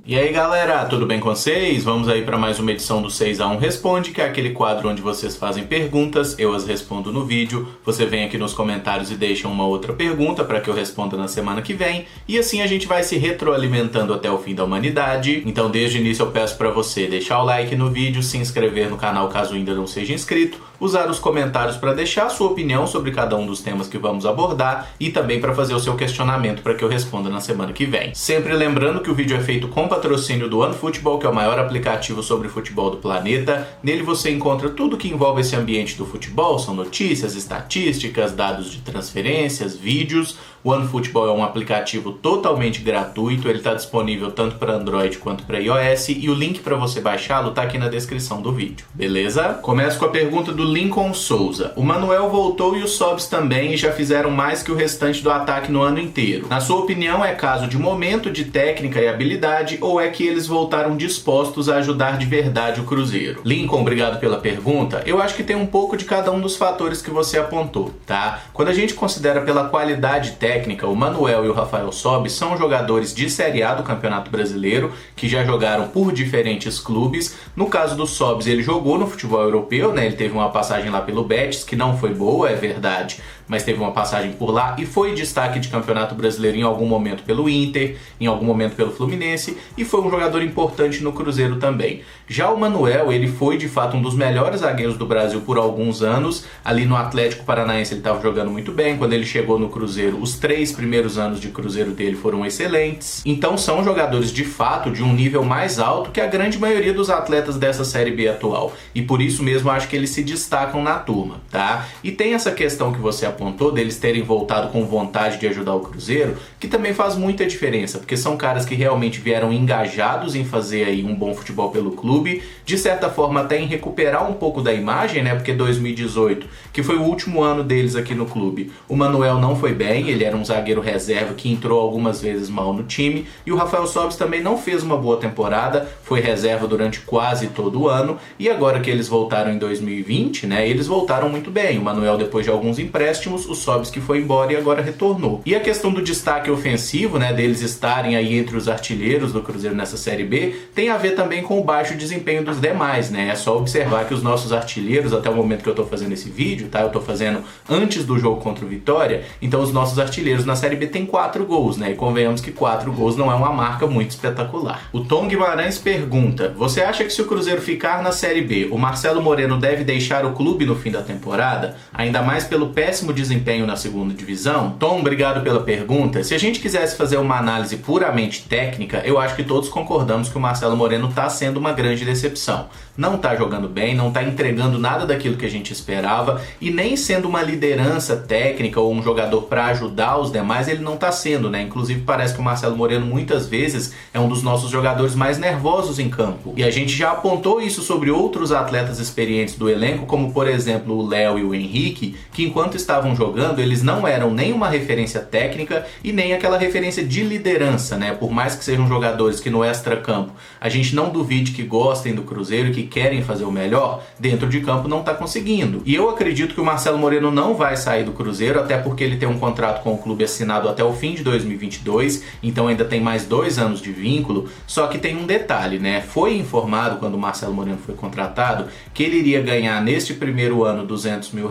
E aí galera, tudo bem com vocês? Vamos aí para mais uma edição do 6x1 Responde, que é aquele quadro onde vocês fazem perguntas, eu as respondo no vídeo, você vem aqui nos comentários e deixa uma outra pergunta para que eu responda na semana que vem, e assim a gente vai se retroalimentando até o fim da humanidade. Então desde o início eu peço para você deixar o like no vídeo, se inscrever no canal caso ainda não seja inscrito, usar os comentários para deixar a sua opinião sobre cada um dos temas que vamos abordar e também para fazer o seu questionamento para que eu responda na semana que vem. Sempre lembrando que o vídeo é feito com patrocínio do OneFootball, que é o maior aplicativo sobre futebol do planeta. Nele você encontra tudo que envolve esse ambiente do futebol, são notícias, estatísticas, dados de transferências, vídeos. O OneFootball é um aplicativo totalmente gratuito, ele está disponível tanto para Android quanto para iOS e o link para você baixá-lo está aqui na descrição do vídeo, beleza? Começo com a pergunta do Lincoln Souza. O Manuel voltou e os Sobs também e já fizeram mais que o restante do ataque no ano inteiro. Na sua opinião, é caso de momento, de técnica e habilidade, ou é que eles voltaram dispostos a ajudar de verdade o Cruzeiro? Lincoln, obrigado pela pergunta. Eu acho que tem um pouco de cada um dos fatores que você apontou, tá? Quando a gente considera pela qualidade técnica, o Manuel e o Rafael Sobis são jogadores de Série A do Campeonato Brasileiro, que já jogaram por diferentes clubes. No caso do Sobis, ele jogou no futebol europeu, né? Ele teve uma passagem lá pelo Betis, que não foi boa, é verdade, mas teve uma passagem por lá e foi destaque de Campeonato Brasileiro em algum momento pelo Inter, em algum momento pelo Fluminense, e foi um jogador importante no Cruzeiro também. Já o Manuel, ele foi de fato um dos melhores zagueiros do Brasil por alguns anos. Ali no Atlético Paranaense ele estava jogando muito bem. Quando ele chegou no Cruzeiro, os 3 primeiros anos de Cruzeiro dele foram excelentes. Então são jogadores de fato de um nível mais alto que a grande maioria dos atletas dessa Série B atual. E por isso mesmo acho que eles se destacam na turma, tá? E tem essa questão que você apontou deles terem voltado com vontade de ajudar o Cruzeiro, que também faz muita diferença, porque são caras que realmente vieram engajados em fazer aí um bom futebol pelo clube, de certa forma até em recuperar um pouco da imagem, né? Porque 2018, que foi o último ano deles aqui no clube, o Manuel não foi bem, ele era um zagueiro reserva que entrou algumas vezes mal no time, e o Rafael Sobis também não fez uma boa temporada, foi reserva durante quase todo o ano, e agora que eles voltaram em 2020, né? Eles voltaram muito bem, o Manuel depois de alguns empréstimos, o Sobis que foi embora e agora retornou. E a questão do destaque ofensivo, né, deles estarem aí entre os artilheiros do Cruzeiro nessa Série B, tem a ver também com o baixo desempenho dos demais, né? É só observar que os nossos artilheiros, até o momento que eu tô fazendo esse vídeo, tá? Eu tô fazendo antes do jogo contra o Vitória, então os nossos artilheiros na Série B tem 4 gols, né? E convenhamos que 4 gols não é uma marca muito espetacular. O Tom Guimarães pergunta: você acha que se o Cruzeiro ficar na Série B, o Marcelo Moreno deve deixar o clube no fim da temporada? Ainda mais pelo péssimo desempenho na segunda divisão? Tom, obrigado pela pergunta. Se a gente quisesse fazer uma análise puramente técnica, eu acho que todos concordamos que o Marcelo Moreno está sendo uma grande decepção. Não está jogando bem, não está entregando nada daquilo que a gente esperava, e nem sendo uma liderança técnica ou um jogador para ajudar os demais, ele não está sendo, né? Inclusive parece que o Marcelo Moreno muitas vezes é um dos nossos jogadores mais nervosos em campo. E a gente já apontou isso sobre outros atletas experientes do elenco, como por exemplo o Léo e o Henrique, que enquanto estavam jogando, eles não eram nem uma referência técnica e nem aquela referência de liderança, né? Por mais que sejam jogadores que no extra-campo a gente não duvide que gostem do Cruzeiro e que querem fazer o melhor, dentro de campo não está conseguindo. E eu acredito que o Marcelo Moreno não vai sair do Cruzeiro, até porque ele tem um contrato com o clube assinado até o fim de 2022, então ainda tem mais 2 anos de vínculo. Só que tem um detalhe, né? Foi informado quando o Marcelo Moreno foi contratado que ele iria ganhar neste primeiro ano R$200 mil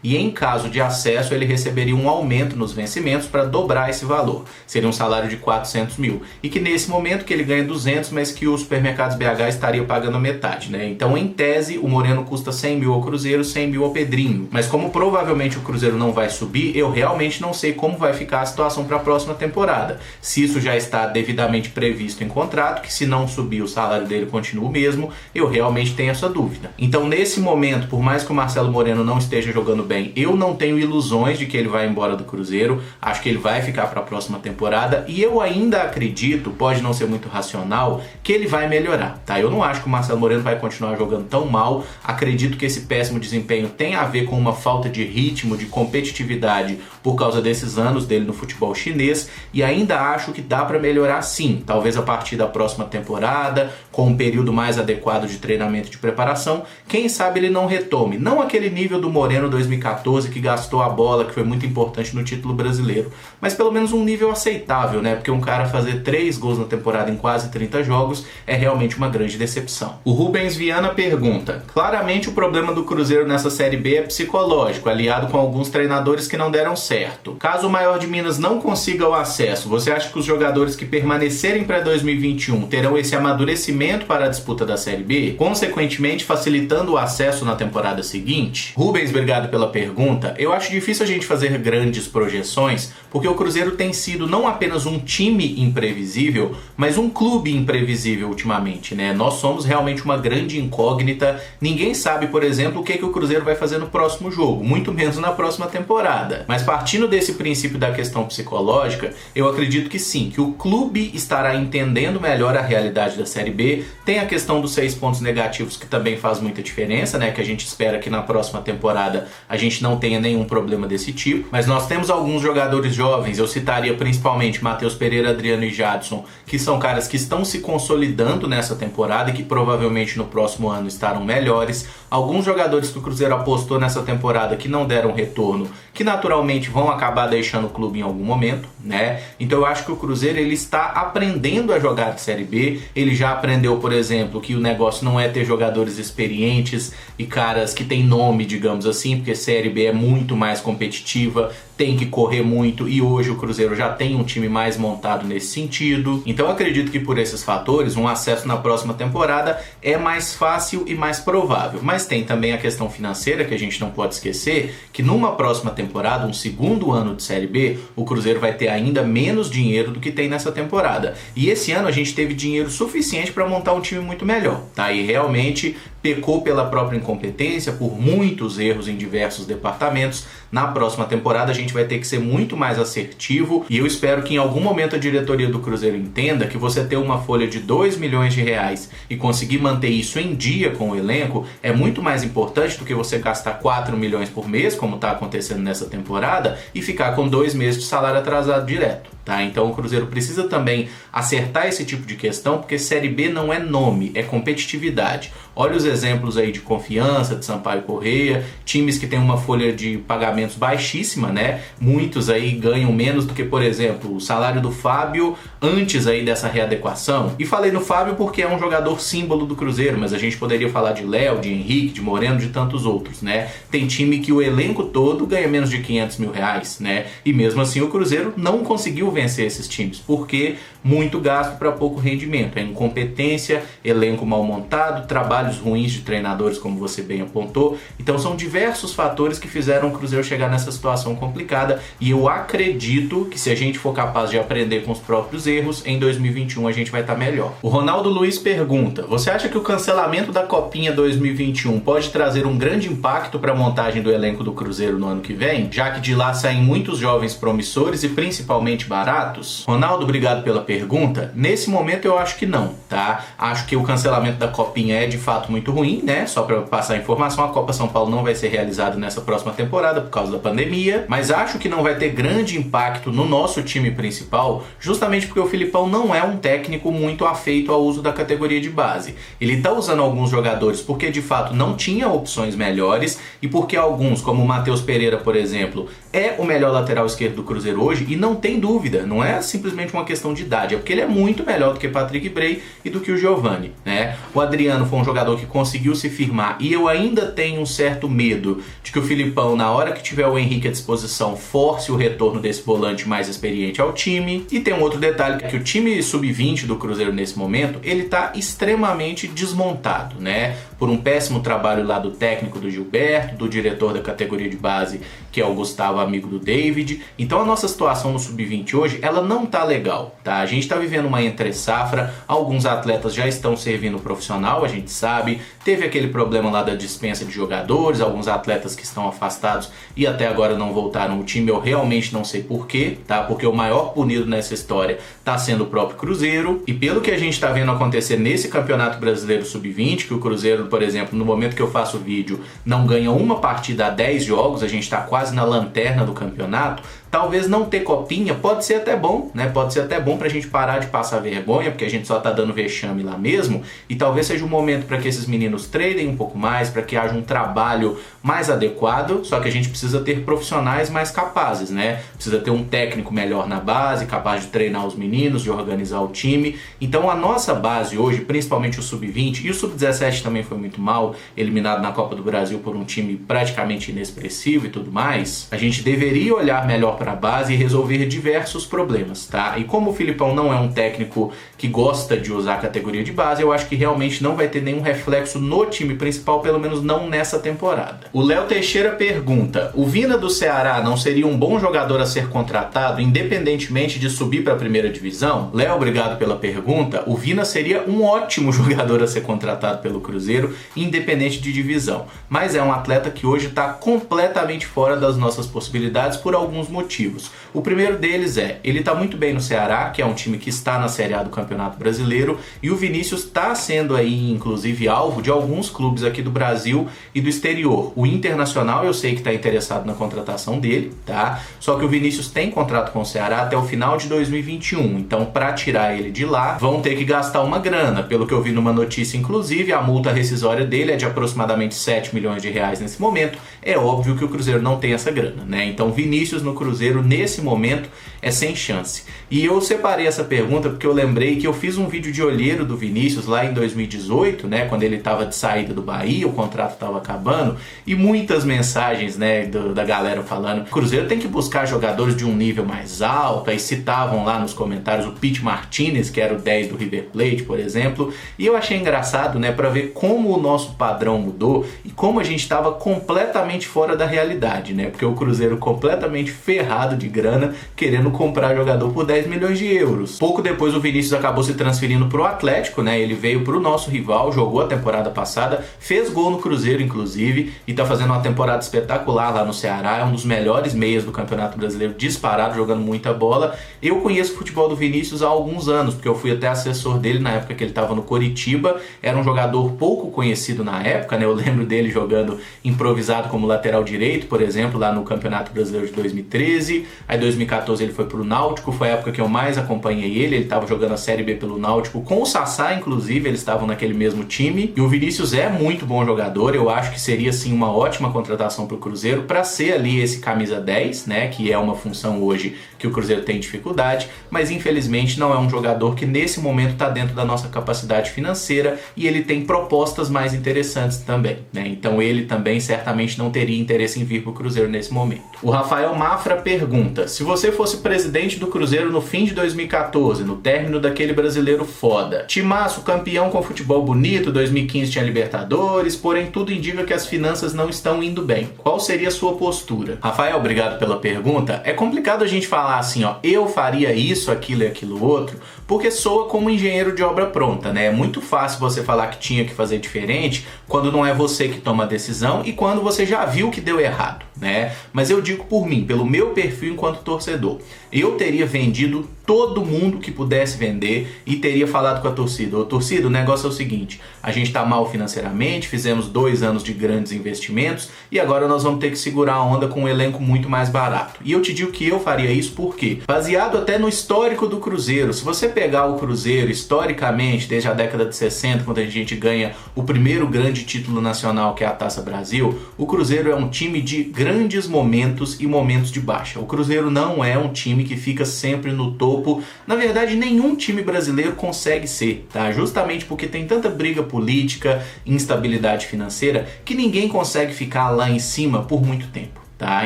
e em caso de acesso ele receberia um aumento nos vencimentos para dobrar esse valor. Seria um salário de R$400 mil. E que nesse momento que ele ganha 200, mas que os supermercados BH estaria pagando metade, né? Então, em tese, o Moreno custa 100 mil ao Cruzeiro, 100 mil ao Pedrinho. Mas como provavelmente o Cruzeiro não vai subir, eu realmente não sei como vai ficar a situação para a próxima temporada. Se isso já está devidamente previsto em contrato, que se não subir o salário dele continua o mesmo, eu realmente tenho essa dúvida. Então, nesse momento, por mais que o Marcelo Moreno não esteja jogando bem, eu não tenho ilusões de que ele vai embora do Cruzeiro. Acho que ele vai ficar para a próxima temporada e eu ainda acredito, pode não ser muito racional, que ele vai melhorar, tá? Eu não acho que o Marcelo Moreno vai continuar jogando tão mal. Acredito que esse péssimo desempenho tem a ver com uma falta de ritmo, de competitividade por causa desses anos dele no futebol chinês, e ainda acho que dá para melhorar sim, talvez a partir da próxima temporada, com com um período mais adequado de treinamento e de preparação, quem sabe ele não retome. Não aquele nível do Moreno 2014 que gastou a bola, que foi muito importante no título brasileiro, mas pelo menos um nível aceitável, né? Porque um cara fazer 3 gols na temporada em quase 30 jogos é realmente uma grande decepção. O Rubens Viana pergunta: claramente o problema do Cruzeiro nessa Série B é psicológico, aliado com alguns treinadores que não deram certo. Caso o Maior de Minas não consiga o acesso, você acha que os jogadores que permanecerem para 2021 terão esse amadurecimento para a disputa da Série B, consequentemente facilitando o acesso na temporada seguinte? Rubens, obrigado pela pergunta. Eu acho difícil a gente fazer grandes projeções, porque o Cruzeiro tem sido não apenas um time imprevisível, mas um clube imprevisível ultimamente, né? Nós somos realmente uma grande incógnita. Ninguém sabe, por exemplo, o que o Cruzeiro vai fazer no próximo jogo, muito menos na próxima temporada. Mas partindo desse princípio da questão psicológica, eu acredito que sim, que o clube estará entendendo melhor a realidade da Série B. Tem a questão dos 6 pontos negativos, que também faz muita diferença, né? Que a gente espera que na próxima temporada a gente não tenha nenhum problema desse tipo. Mas nós temos alguns jogadores jovens, eu citaria principalmente Matheus Pereira, Adriano e Jadson, que são caras que estão se consolidando nessa temporada e que provavelmente no próximo ano estarão melhores. Alguns jogadores que o Cruzeiro apostou nessa temporada que não deram retorno, que naturalmente vão acabar deixando o clube em algum momento, né? Então eu acho que o Cruzeiro ele está aprendendo a jogar de Série B. Ele já aprendeu, por exemplo, que o negócio não é ter jogadores experientes e caras que têm nome, digamos assim, porque Série B é muito mais competitiva, tem que correr muito, e hoje o Cruzeiro já tem um time mais montado nesse sentido. Então eu acredito que por esses fatores, um acesso na próxima temporada é mais fácil e mais provável. Mas tem também a questão financeira, que a gente não pode esquecer, que numa próxima temporada, um segundo ano de Série B, o Cruzeiro vai ter ainda menos dinheiro do que tem nessa temporada. E esse ano a gente teve dinheiro suficiente para montar um time muito melhor, tá? E realmente pecou pela própria incompetência, por muitos erros em diversos departamentos. Na próxima temporada a gente vai ter que ser muito mais assertivo, e eu espero que em algum momento a diretoria do Cruzeiro entenda que você ter uma folha de 2 milhões de reais e conseguir manter isso em dia com o elenco é muito mais importante do que você gastar 4 milhões por mês, como está acontecendo nessa temporada, e ficar com 2 meses de salário atrasado direto. Tá? Então o Cruzeiro precisa também acertar esse tipo de questão, porque Série B não é nome, é competitividade. Olha os exemplos aí de Confiança, de Sampaio Corrêa, times que têm uma folha de pagamentos baixíssima, né? Muitos aí ganham menos do que, por exemplo, o salário do Fábio antes aí dessa readequação. E falei no Fábio porque é um jogador símbolo do Cruzeiro, mas a gente poderia falar de Léo, de Henrique, de Moreno, de tantos outros, né? Tem time que o elenco todo ganha menos de 500 mil reais, né? E mesmo assim o Cruzeiro não conseguiu vencer esses times, porque muito gasto para pouco rendimento, é incompetência, elenco mal montado, trabalhos ruins de treinadores, como você bem apontou. Então são diversos fatores que fizeram o Cruzeiro chegar nessa situação complicada, e eu acredito que se a gente for capaz de aprender com os próprios erros, em 2021 a gente vai estar melhor. O Ronaldo Luiz pergunta: você acha que o cancelamento da Copinha 2021 pode trazer um grande impacto para a montagem do elenco do Cruzeiro no ano que vem, já que de lá saem muitos jovens promissores e principalmente baratos? Ronaldo, obrigado pela pergunta. Nesse momento eu acho que não, tá? Acho que o cancelamento da Copinha é de fato muito ruim, né? Só para passar a informação, a Copa São Paulo não vai ser realizada nessa próxima temporada por causa da pandemia, mas acho que não vai ter grande impacto no nosso time principal, justamente porque o Filipão não é um técnico muito afeito ao uso da categoria de base. Ele tá usando alguns jogadores porque de fato não tinha opções melhores, e porque alguns, como o Matheus Pereira, por exemplo, é o melhor lateral esquerdo do Cruzeiro hoje, e não tem dúvida, não é simplesmente uma questão de idade, é porque ele é muito melhor do que Patrick Bray e do que o Giovani, né? O Adriano foi um jogador que conseguiu se firmar, e eu ainda tenho um certo medo de que o Filipão, na hora que tiver o Henrique à disposição, force o retorno desse volante mais experiente ao time. E tem um outro detalhe, que o time sub-20 do Cruzeiro nesse momento, ele tá extremamente desmontado, né? Por um péssimo trabalho lá do técnico do Gilberto, do diretor da categoria de base, que é o Gustavo, amigo do David. Então a nossa situação no sub-20 hoje, ela não tá legal, tá? A gente tá vivendo uma entre-safra, alguns atletas já estão servindo profissional, a gente sabe, teve aquele problema lá da dispensa de jogadores, alguns atletas que estão afastados e até agora não voltaram ao time, eu realmente não sei porquê, tá? Porque o maior punido nessa história tá sendo o próprio Cruzeiro, e pelo que a gente tá vendo acontecer nesse Campeonato Brasileiro Sub-20, que o Cruzeiro, por exemplo, no momento que eu faço o vídeo, não ganha uma partida a 10 jogos, a gente tá quase na lanterna do campeonato, talvez não ter copinha pode ser até bom, né? Pode ser até bom pra gente parar de passar vergonha, porque a gente só tá dando vexame lá mesmo, e talvez seja um momento para que esses meninos treinem um pouco mais, para que haja um trabalho mais adequado, só que a gente precisa ter profissionais mais capazes, né? Precisa ter um técnico melhor na base, capaz de treinar os meninos, de organizar o time. Então a nossa base hoje, principalmente o Sub-20, e o Sub-17 também foi muito mal, eliminado na Copa do Brasil por um time praticamente inexpressivo e tudo mais, a gente deveria olhar melhor para a base e resolver diversos problemas, tá? E como o Filipão não é um técnico que gosta de usar a categoria de base, eu acho que realmente não vai ter nenhum reflexo no time principal, pelo menos não nessa temporada. O Léo Teixeira pergunta: o Vina do Ceará não seria um bom jogador a ser contratado, independentemente de subir para a primeira divisão? Léo, obrigado pela pergunta. O Vina seria um ótimo jogador a ser contratado pelo Cruzeiro, independente de divisão. Mas é um atleta que hoje está completamente fora das nossas possibilidades por alguns motivos. O primeiro deles é, ele está muito bem no Ceará, que é um time que está na Série A do Campeonato Brasileiro, e o Vinícius está sendo aí, inclusive, alvo de alguns clubes aqui do Brasil e do exterior. O Internacional, eu sei que está interessado na contratação dele, tá? Só que o Vinícius tem contrato com o Ceará até o final de 2021, então para tirar ele de lá, vão ter que gastar uma grana. Pelo que eu vi numa notícia, inclusive, a multa rescisória dele é de aproximadamente 7 milhões de reais nesse momento. É óbvio que o Cruzeiro não tem essa grana, né? Então Vinícius no Cruzeiro, nesse momento, é sem chance. E eu separei essa pergunta porque eu lembrei que eu fiz um vídeo de olheiro do Vinícius lá em 2018, né? Quando ele estava de saída do Bahia, o contrato estava acabando, e muitas mensagens, né, da galera falando que o Cruzeiro tem que buscar jogadores de um nível mais alto, aí citavam lá nos comentários o Pete Martinez, que era o 10 do River Plate, por exemplo, e eu achei engraçado, né, para ver como o nosso padrão mudou e como a gente estava completamente fora da realidade, né, porque o Cruzeiro completamente ferrado de grana, querendo comprar jogador por 10 milhões de euros. Pouco depois o Vinícius acabou se transferindo pro Atlético, né, ele veio pro nosso rival, jogou a temporada passada, fez gol no Cruzeiro, inclusive, e tá fazendo uma temporada espetacular lá no Ceará, é um dos melhores meias do Campeonato Brasileiro, disparado, jogando muita bola. Eu conheço o futebol do Vinícius há alguns anos, porque eu fui até assessor dele na época que ele estava no Coritiba, era um jogador pouco conhecido na época, né, eu lembro dele jogando improvisado como lateral direito, por exemplo, lá no Campeonato Brasileiro de 2013, aí 2014 ele foi pro Náutico, foi a época que eu mais acompanhei ele estava jogando a Série B pelo Náutico, com o Sassá, inclusive, eles estavam naquele mesmo time, e o Vinícius é muito bom jogador, eu acho que seria, sim, uma ótima contratação pro Cruzeiro, para ser ali esse camisa 10, né, que é uma função hoje que o Cruzeiro tem dificuldade, mas infelizmente não é um jogador que nesse momento está dentro da nossa capacidade financeira e ele tem propostas mais interessantes também, né? Então ele também certamente não teria interesse em vir para o Cruzeiro nesse momento. O Rafael Mafra pergunta: se você fosse presidente do Cruzeiro no fim de 2014, no término daquele brasileiro foda, timaço, campeão com futebol bonito, 2015 tinha Libertadores, porém tudo indica que as finanças não estão indo bem, qual seria a sua postura? Rafael, obrigado pela pergunta. É complicado a gente falar assim, ó, eu faria isso, aquilo e aquilo outro, porque soa como engenheiro de obra pronta, né? É muito fácil você falar que tinha que fazer diferente quando não é você que toma a decisão e quando você já viu que deu errado, né? Mas eu digo por mim, pelo meu perfil enquanto torcedor, eu teria vendido todo mundo que pudesse vender e teria falado com a torcida: ô torcida, o negócio é o seguinte, a gente tá mal financeiramente, fizemos 2 anos de grandes investimentos e agora nós vamos ter que segurar a onda com um elenco muito mais barato. E eu te digo que eu faria isso porque, baseado até no histórico do Cruzeiro, se você pegar o Cruzeiro historicamente, desde a década de 60, quando a gente ganha o primeiro grande título nacional, que é a Taça Brasil, o Cruzeiro é um time de grandes momentos e momentos de baixa. O Cruzeiro não é um time que fica sempre no topo. Na verdade, nenhum time brasileiro consegue ser, tá? Justamente porque tem tanta briga política, instabilidade financeira, que ninguém consegue ficar lá em cima por muito tempo, tá?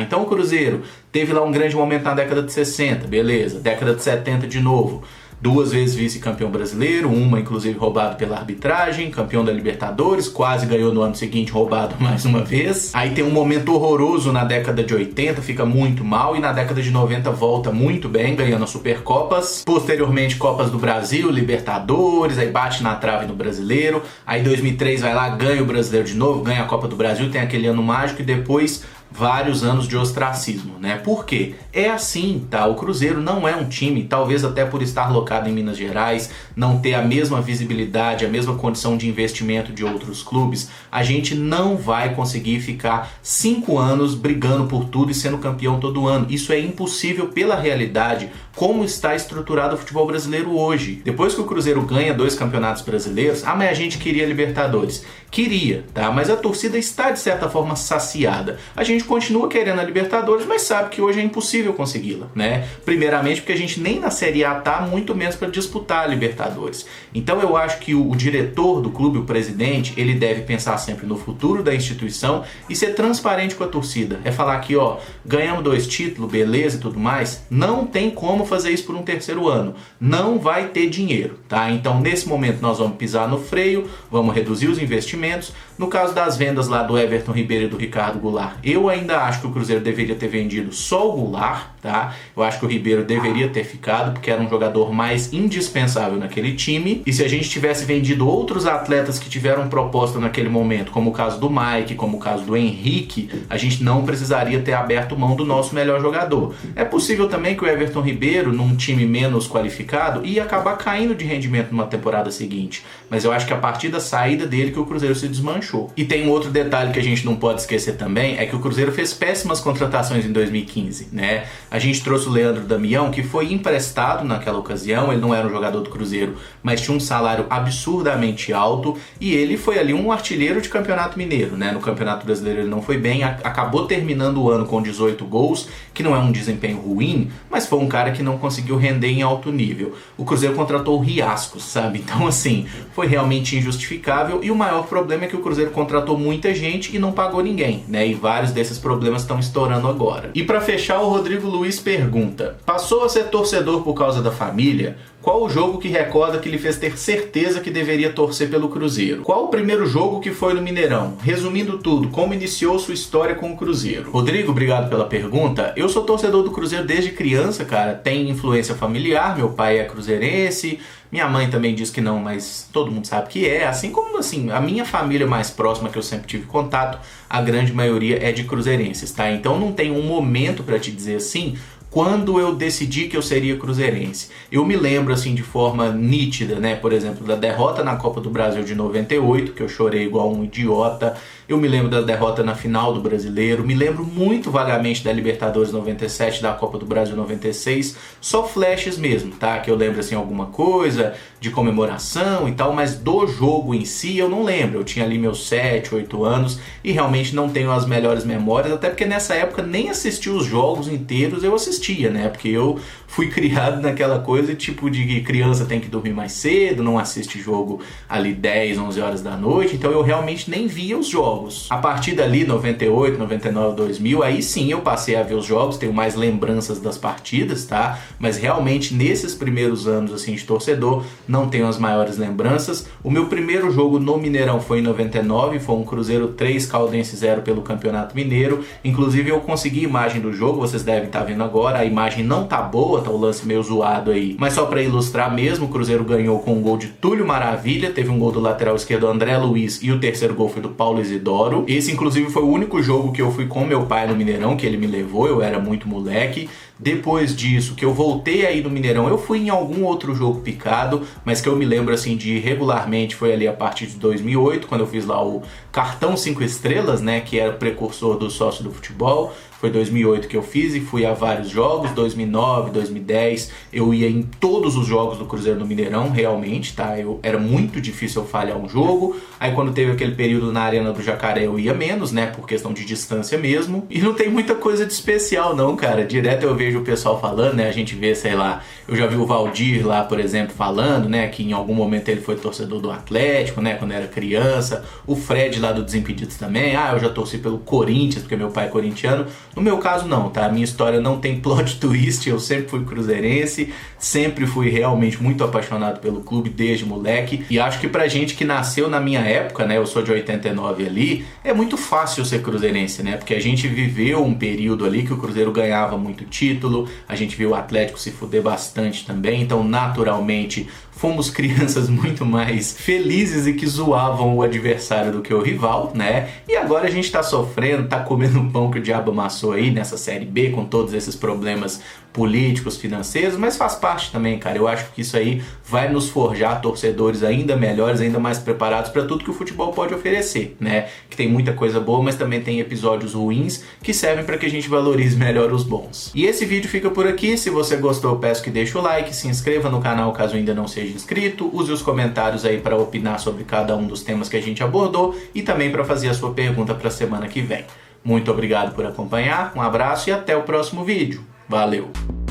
Então o Cruzeiro teve lá um grande momento na década de 60, beleza, década de 70 de novo, 2 vezes vice-campeão brasileiro, uma inclusive roubado pela arbitragem, campeão da Libertadores, quase ganhou no ano seguinte, roubado mais uma vez. Aí tem um momento horroroso na década de 80, fica muito mal, e na década de 90 volta muito bem, ganhando as Supercopas. Posteriormente, Copas do Brasil, Libertadores, aí bate na trave no Brasileiro. Aí 2003 vai lá, ganha o Brasileiro de novo, ganha a Copa do Brasil, tem aquele ano mágico, e depois vários anos de ostracismo, né? Por quê? É assim, tá? O Cruzeiro não é um time, talvez até por estar locado em Minas Gerais, não ter a mesma visibilidade, a mesma condição de investimento de outros clubes, a gente não vai conseguir ficar 5 anos brigando por tudo e sendo campeão todo ano. Isso é impossível pela realidade, como está estruturado o futebol brasileiro hoje. Depois que o Cruzeiro ganha 2 campeonatos brasileiros, mas a gente queria Libertadores. Queria, tá? Mas a torcida está de certa forma saciada. A gente continua querendo a Libertadores, mas sabe que hoje é impossível consegui-la, né? Primeiramente porque a gente nem na Série A tá, muito menos para disputar a Libertadores. Então eu acho que o diretor do clube, o presidente, ele deve pensar sempre no futuro da instituição e ser transparente com a torcida. É falar que, ó, ganhamos 2 títulos, beleza e tudo mais, não tem como fazer isso por um terceiro ano. Não vai ter dinheiro, tá? Então nesse momento nós vamos pisar no freio, vamos reduzir os investimentos. No caso das vendas lá do Everton Ribeiro e do Ricardo Goulart, eu ainda acho que o Cruzeiro deveria ter vendido só o Goulart, tá? Eu acho que o Ribeiro deveria ter ficado, porque era um jogador mais indispensável naquele time. E se a gente tivesse vendido outros atletas que tiveram proposta naquele momento, como o caso do Mike, como o caso do Henrique, a gente não precisaria ter aberto mão do nosso melhor jogador. É possível também que o Everton Ribeiro, num time menos qualificado, ia acabar caindo de rendimento numa temporada seguinte. Mas eu acho que a partir da saída dele que o Cruzeiro se desmanchou. E tem um outro detalhe que a gente não pode esquecer também, é que o Cruzeiro fez péssimas contratações em 2015, né? A gente trouxe o Leandro Damião, que foi emprestado naquela ocasião, ele não era um jogador do Cruzeiro, mas tinha um salário absurdamente alto, e ele foi ali um artilheiro de Campeonato Mineiro, né? No Campeonato Brasileiro ele não foi bem, acabou terminando o ano com 18 gols, que não é um desempenho ruim, mas foi um cara que não conseguiu render em alto nível. O Cruzeiro contratou o Riascos, sabe? Então assim, foi realmente injustificável, e o maior problema é que o Cruzeiro contratou muita gente e não pagou ninguém, né? E vários desses problemas estão estourando agora. E para fechar, o Rodrigo Luiz pergunta: passou a ser torcedor por causa da família? Qual o jogo que recorda que lhe fez ter certeza que deveria torcer pelo Cruzeiro? Qual o primeiro jogo que foi no Mineirão? Resumindo tudo, como iniciou sua história com o Cruzeiro? Rodrigo, obrigado pela pergunta. Eu sou torcedor do Cruzeiro desde criança, cara. Tem influência familiar, meu pai é cruzeirense, minha mãe também diz que não, mas todo mundo sabe que é. Assim como assim, a minha família mais próxima que eu sempre tive contato, a grande maioria é de cruzeirenses, tá? Então não tem um momento para te dizer assim, quando eu decidi que eu seria cruzeirense. Eu me lembro assim de forma nítida, né? Por exemplo, da derrota na Copa do Brasil de 98, que eu chorei igual um idiota. Eu me lembro da derrota na final do Brasileiro. Me lembro muito vagamente da Libertadores 97, da Copa do Brasil 96. Só flashes mesmo, tá? Que eu lembro assim alguma coisa de comemoração e tal, mas do jogo em si eu não lembro. Eu tinha ali meus 7, 8 anos e realmente não tenho as melhores memórias, até porque nessa época nem assisti os jogos inteiros, eu assistia, né? Porque eu fui criado naquela coisa tipo de que criança tem que dormir mais cedo, não assiste jogo ali 10, 11 horas da noite, então eu realmente nem via os jogos. A partir dali, 98, 99, 2000, aí sim eu passei a ver os jogos, tenho mais lembranças das partidas, tá? Mas realmente nesses primeiros anos assim de torcedor, não tenho as maiores lembranças. O meu primeiro jogo no Mineirão foi em 99, foi um Cruzeiro 3, Caldense 0 pelo Campeonato Mineiro. Inclusive eu consegui imagem do jogo, vocês devem estar vendo agora, a imagem não tá boa, tá o lance meio zoado aí, mas só para ilustrar mesmo, o Cruzeiro ganhou com um gol de Túlio Maravilha, teve um gol do lateral esquerdo André Luiz e o terceiro gol foi do Paulo Isidoro. Esse inclusive foi o único jogo que eu fui com meu pai no Mineirão, que ele me levou, eu era muito moleque. Depois disso, que eu voltei aí no Mineirão, eu fui em algum outro jogo picado, mas que eu me lembro assim de regularmente foi ali a partir de 2008, quando eu fiz lá o cartão 5 estrelas, né, que era o precursor do sócio do futebol. Foi 2008 que eu fiz e fui a vários jogos, 2009, 2010, eu ia em todos os jogos do Cruzeiro no Mineirão, realmente, tá? Era muito difícil eu falhar um jogo. Aí quando teve aquele período na Arena do Jacaré eu ia menos, né, por questão de distância mesmo. E não tem muita coisa de especial não, cara. Direto eu vejo o pessoal falando, né, a gente vê, sei lá, eu já vi o Valdir lá, por exemplo, falando, né, que em algum momento ele foi torcedor do Atlético, né, quando era criança. O Fred lá do Desimpedidos também, eu já torci pelo Corinthians, porque meu pai é corintiano. No meu caso não, tá? A minha história não tem plot twist, eu sempre fui cruzeirense, sempre fui realmente muito apaixonado pelo clube desde moleque, e acho que pra gente que nasceu na minha época, né, eu sou de 89 ali, é muito fácil ser cruzeirense, né, porque a gente viveu um período ali que o Cruzeiro ganhava muito título, título, a gente viu o Atlético se fuder bastante também, então naturalmente fomos crianças muito mais felizes e que zoavam o adversário do que o rival, né? E agora a gente tá sofrendo, tá comendo o pão que o diabo amassou aí nessa Série B, com todos esses problemas políticos, financeiros, mas faz parte também, cara. Eu acho que isso aí vai nos forjar torcedores ainda melhores, ainda mais preparados para tudo que o futebol pode oferecer, né? Que tem muita coisa boa, mas também tem episódios ruins que servem para que a gente valorize melhor os bons. E esse vídeo fica por aqui. Se você gostou, eu peço que deixe o like, se inscreva no canal caso ainda não seja inscrito, use os comentários aí para opinar sobre cada um dos temas que a gente abordou e também para fazer a sua pergunta para a semana que vem. Muito obrigado por acompanhar, um abraço e até o próximo vídeo. Valeu!